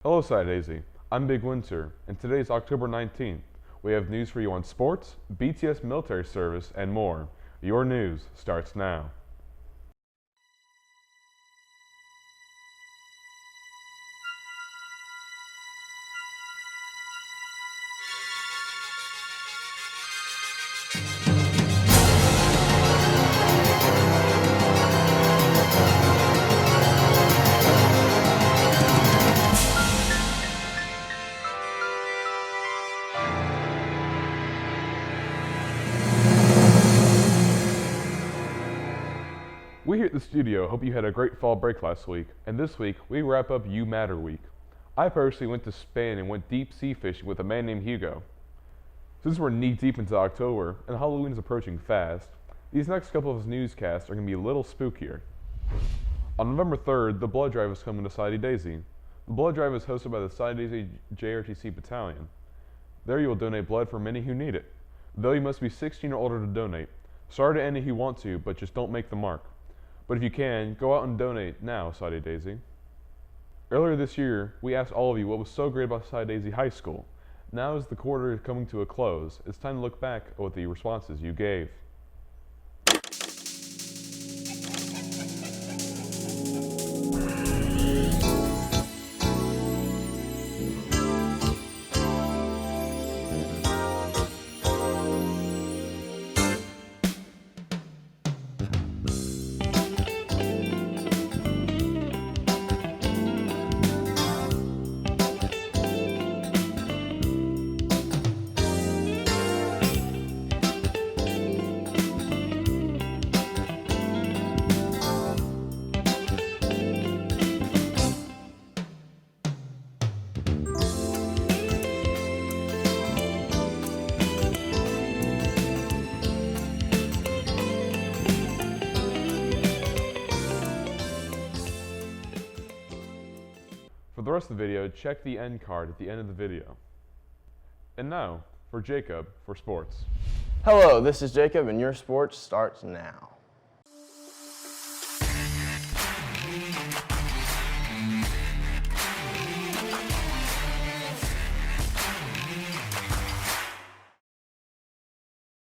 Hello, Soddy Daisy. I'm Big Winter, and today is October 19th. We have news for you on sports, BTS military service, and more. Your news starts now. We here at the studio hope you had a great fall break last week, and this week we wrap up You Matter Week. I personally went to Spain and went deep sea fishing with a man named Hugo. Since we're knee deep into October and Halloween is approaching fast, these next couple of newscasts are going to be a little spookier. On November 3rd, the blood drive is coming to Soddy Daisy. The blood drive is hosted by the Soddy Daisy JRTC Battalion. There you will donate blood for many who need it, though you must be 16 or older to donate. Sorry to any who want to, but just don't make the mark. But if you can, go out and donate now, Soddy Daisy. Earlier this year, we asked all of you what was so great about Soddy Daisy High School. Now as the quarter is coming to a close, it's time to look back at the responses you gave. For the rest of the video, check the end card at the end of the video. And now, for Jacob for sports. Hello, this is Jacob, and your sports starts now.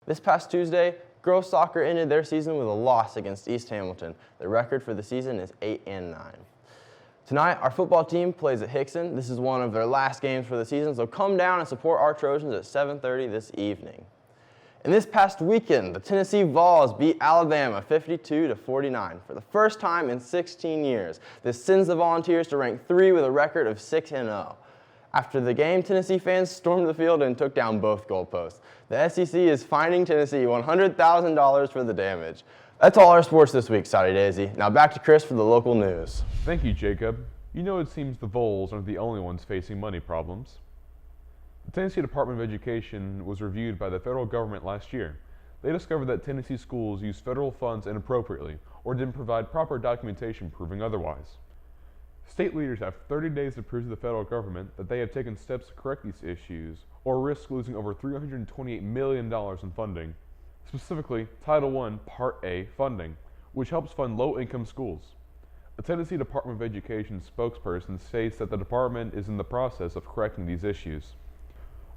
This past Tuesday, girls soccer ended their season with a loss against East Hamilton. The record for the season is 8-9. Tonight, our football team plays at Hickson. This is one of their last games for the season, so come down and support our Trojans at 7:30 this evening. And this past weekend, the Tennessee Vols beat Alabama 52-49 for the first time in 16 years. This sends the Volunteers to rank 3 with a record of 6-0. After the game, Tennessee fans stormed the field and took down both goalposts. The SEC is fining Tennessee $100,000 for the damage. That's all our sports this week, Soddy Daisy. Now back to Chris for the local news. Thank you, Jacob. You know it seems the Vols aren't the only ones facing money problems. The Tennessee Department of Education was reviewed by the federal government last year. They discovered that Tennessee schools used federal funds inappropriately or didn't provide proper documentation proving otherwise. State leaders have 30 days to prove to the federal government that they have taken steps to correct these issues or risk losing over $328 million in funding. Specifically, Title I Part A funding, which helps fund low-income schools. A Tennessee Department of Education spokesperson states that the department is in the process of correcting these issues.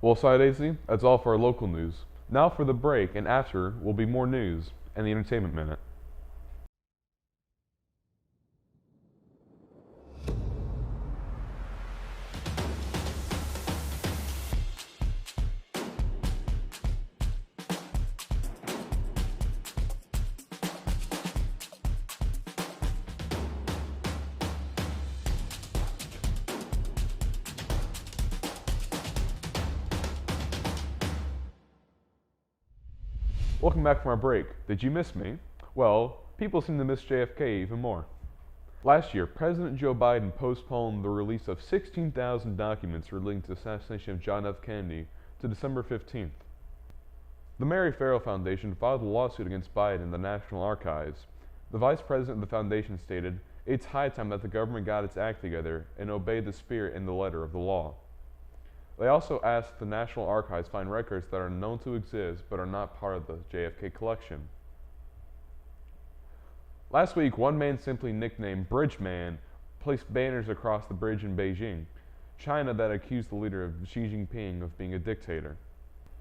Well, Soddy Daisy, that's all for our local news. Now for the break, and after will be more news and the Entertainment Minute. Welcome back from our break. Did you miss me? Well, people seem to miss JFK even more. Last year, President Joe Biden postponed the release of 16,000 documents relating to the assassination of John F. Kennedy to December 15th. The Mary Farrell Foundation filed a lawsuit against Biden in the National Archives. The vice president of the foundation stated, "It's high time that the government got its act together and obeyed the spirit and the letter of the law." They also asked the National Archives find records that are known to exist but are not part of the JFK collection. Last week, one man simply nicknamed Bridge Man placed banners across the bridge in Beijing. China that accused the leader of Xi Jinping of being a dictator.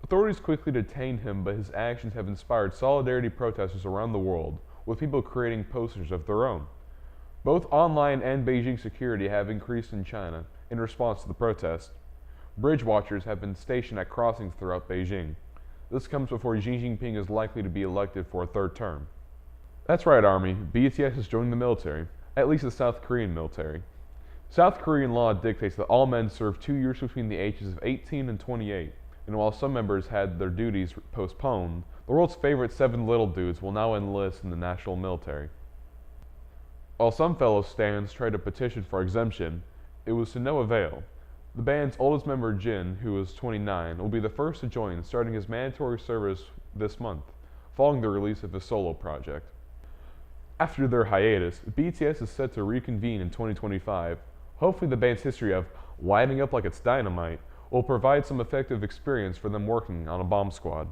Authorities quickly detained him, but his actions have inspired solidarity protesters around the world, with people creating posters of their own. Both online and Beijing security have increased in China in response to the protest. Bridge watchers have been stationed at crossings throughout Beijing. This comes before Xi Jinping is likely to be elected for a third term. That's right, Army. BTS is joining the military, at least the South Korean military. South Korean law dictates that all men serve 2 years between the ages of 18 and 28, and while some members had their duties postponed, the world's favorite 7 little dudes will now enlist in the national military. While some fellow stands tried to petition for exemption, it was to no avail. The band's oldest member, Jin, who is 29, will be the first to join, starting his mandatory service this month, following the release of his solo project. After their hiatus, BTS is set to reconvene in 2025. Hopefully the band's history of lighting up like it's dynamite will provide some effective experience for them working on a bomb squad.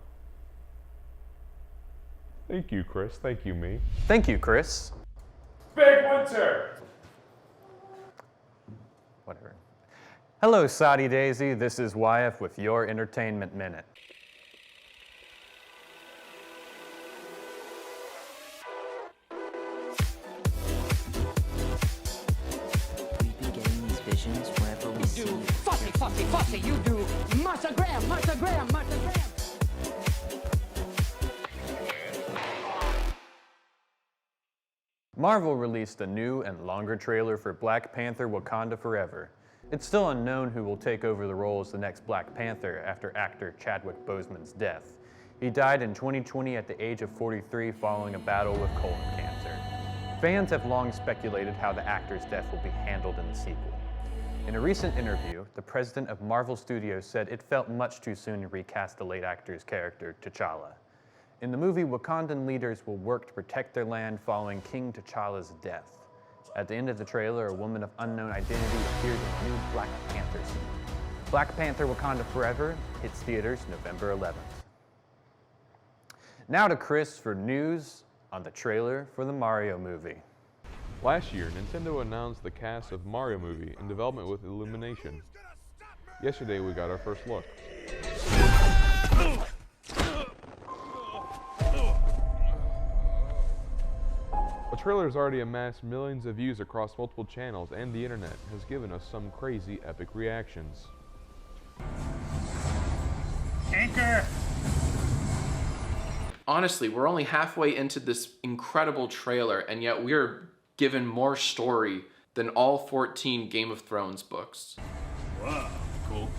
Thank you, Chris. Thank you, me. Thank you, Chris. Big Winter! Whatever. Hello, Soddy Daisy. This is Wyeth with your Entertainment Minute. We've been getting these visions wherever we see. Fussy, you do Martha Graham. Marvel released a new and longer trailer for Black Panther: Wakanda Forever. It's still unknown who will take over the role as the next Black Panther after actor Chadwick Boseman's death. He died in 2020 at the age of 43 following a battle with colon cancer. Fans have long speculated how the actor's death will be handled in the sequel. In a recent interview, the president of Marvel Studios said it felt much too soon to recast the late actor's character, T'Challa. In the movie, Wakandan leaders will work to protect their land following King T'Challa's death. At the end of the trailer, a woman of unknown identity appears in a new Black Panther scene. Black Panther: Wakanda Forever hits theaters November 11th. Now to Chris for news on the trailer for the Mario movie. Last year, Nintendo announced the cast of Mario movie in development with Illumination. Yesterday, we got our first look. The trailer has already amassed millions of views across multiple channels, and the internet has given us some crazy epic reactions. Anchor! Honestly, we're only halfway into this incredible trailer, and yet we're given more story than all 14 Game of Thrones books. Whoa, cool.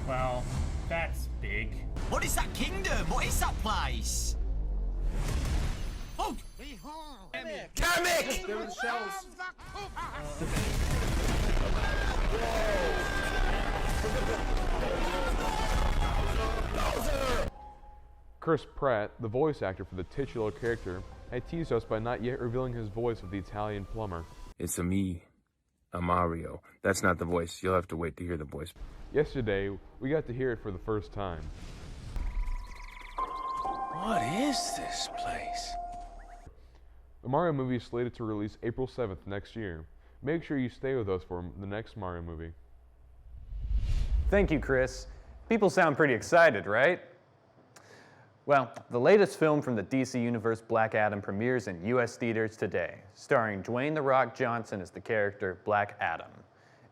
Well, that's big. What is that kingdom? What is that place? Oh! Kermit! There were the shells. Chris Pratt, the voice actor for the titular character, had teased us by not yet revealing his voice of the Italian plumber. It's a me, a Mario. That's not the voice. You'll have to wait to hear the voice. Yesterday, we got to hear it for the first time. What is this place? The Mario movie is slated to release April 7th next year. Make sure you stay with us for the next Mario movie. Thank you, Chris. People sound pretty excited, right? Well, the latest film from the DC Universe, Black Adam, premieres in US theaters today, starring Dwayne "The Rock" Johnson as the character Black Adam.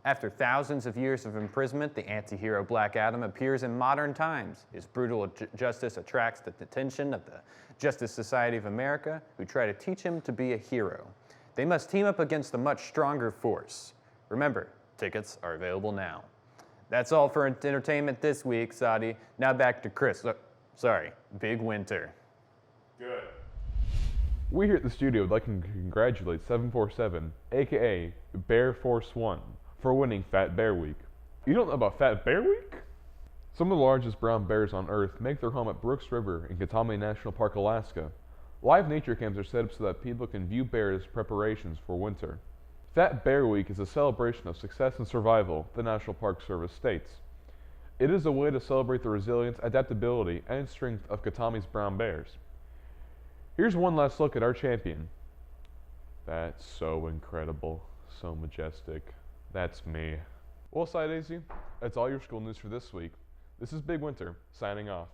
After thousands of years of imprisonment, the anti-hero Black Adam appears in modern times. His brutal justice attracts the attention of the Justice Society of America, who try to teach him to be a hero. They must team up against a much stronger force. Remember, tickets are available now. That's all for entertainment this week, Soddy. Now back to Chris. Big Winter. Good. We here at the studio would like to congratulate 747, aka Bear Force 1, for winning Fat Bear Week. You don't know about Fat Bear Week? Some of the largest brown bears on Earth make their home at Brooks River in Katami National Park, Alaska. Live nature camps are set up so that people can view bears as preparations for winter. Fat Bear Week is a celebration of success and survival, the National Park Service states. It is a way to celebrate the resilience, adaptability, and strength of Katami's brown bears. Here's one last look at our champion. That's so incredible, so majestic. That's me. Well, Soddy Daisy, that's all your school news for this week. This is Big Winter, signing off.